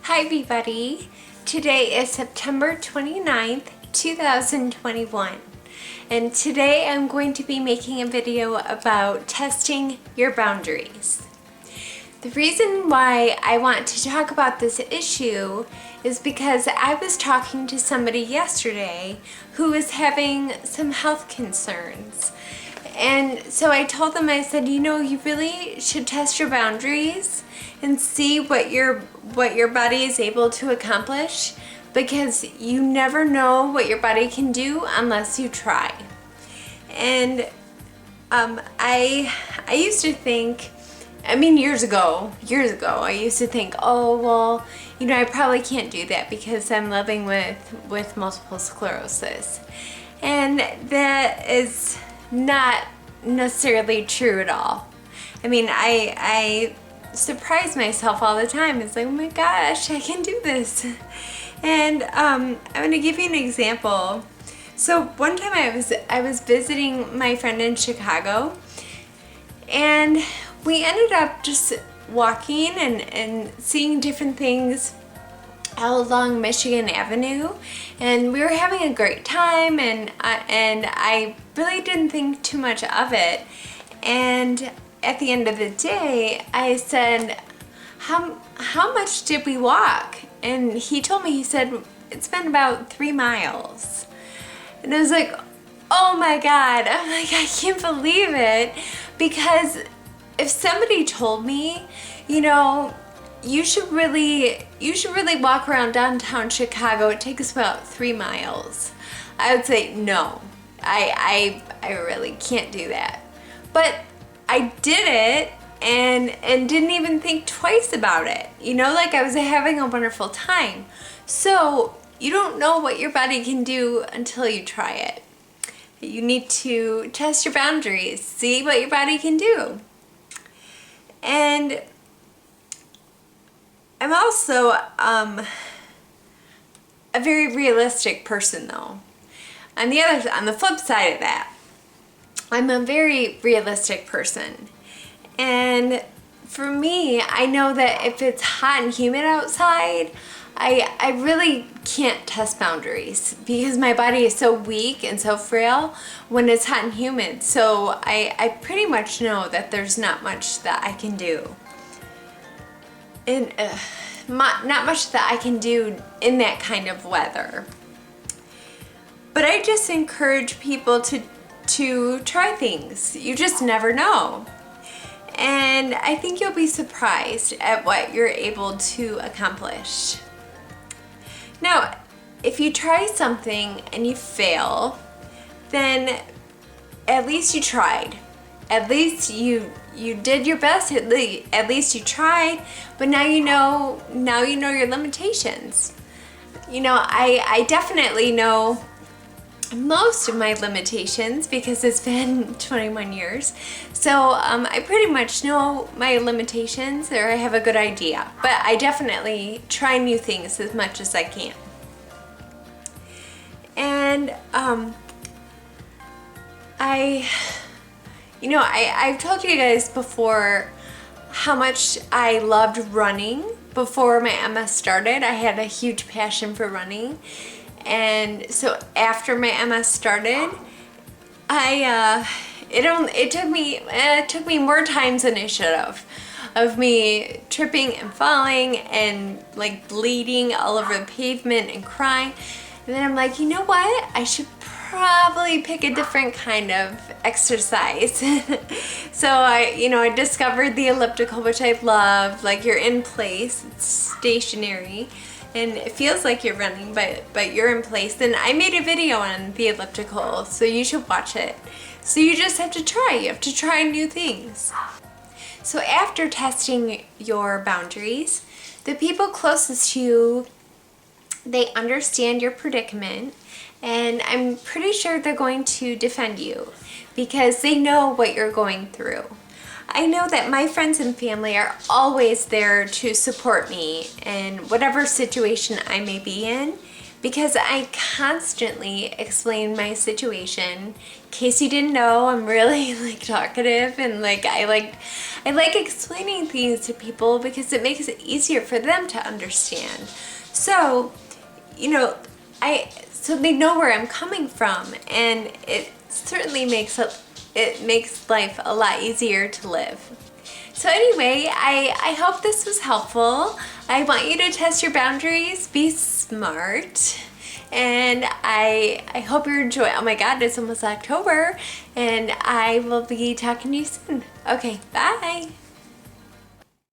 Hi everybody! Today is September 29th, 2021, and today I'm going to be making a video about testing your boundaries. The reason why I want to talk about this issue is because I was talking to somebody yesterday who was having some health concerns. And so I told them, I said, you really should test your boundaries and see what your body is able to accomplish, because you never know what your body can do unless you try. And I used to think, years ago, I used to think, oh, well, I probably can't do that because I'm living with multiple sclerosis. And that is not necessarily true at all. I surprise myself all the time. It's like, oh my gosh, I can do this. And I'm going to give you an example. So one time I was visiting my friend in Chicago, and we ended up just walking and seeing different things all along Michigan Avenue, and we were having a great time, and I really didn't think too much of it. And at the end of the day, I said, how much did we walk? And he told me, he said, it's been about 3 miles. And I was like, oh my God. I'm like, I can't believe it. Because if somebody told me, you should really walk around downtown Chicago, it takes about 3 miles, I would say, no, I really can't do that. But I did it and didn't even think twice about it. Like, I was having a wonderful time. So you don't know what your body can do until you try it. You need to test your boundaries, see what your body can do. And I'm also a very realistic person, though. On the flip side of that, I'm a very realistic person. And for me, I know that if it's hot and humid outside, I really can't test boundaries because my body is so weak and so frail when it's hot and humid. So I pretty much know that there's not much that I can do. And not much that I can do in that kind of weather. But I just encourage people to try things. You just never know. And I think you'll be surprised at what you're able to accomplish. Now, if you try something and you fail, then at least you tried. At least you did your best. At least you tried. But now you know your limitations. I definitely know most of my limitations because it's been 21 years. So I pretty much know my limitations, or I have a good idea. But I definitely try new things as much as I can. And I've told you guys before how much I loved running. Before my MS started, I had a huge passion for running. And so after my MS started, it took me more times than it should have, of me tripping and falling and like bleeding all over the pavement and crying. And then I'm like, you know what? I should probably pick a different kind of exercise. So I discovered the elliptical, which I love. Like, you're in place, it's stationary, and it feels like you're running, but you're in place. And I made a video on the elliptical, so you should watch it. So you just have to try. You have to try new things. So after testing your boundaries, the people closest to you, they understand your predicament, and I'm pretty sure they're going to defend you because they know what you're going through. I know that my friends and family are always there to support me in whatever situation I may be in, because I constantly explain my situation. In case you didn't know, I'm really like talkative, and like I like explaining things to people because it makes it easier for them to understand. So, you know, so they know where I'm coming from, and it certainly makes life a lot easier to live. So anyway, I hope this was helpful. I want you to test your boundaries, be smart, and I hope you're enjoying. Oh my God, it's almost October, and I will be talking to you soon. Okay, bye.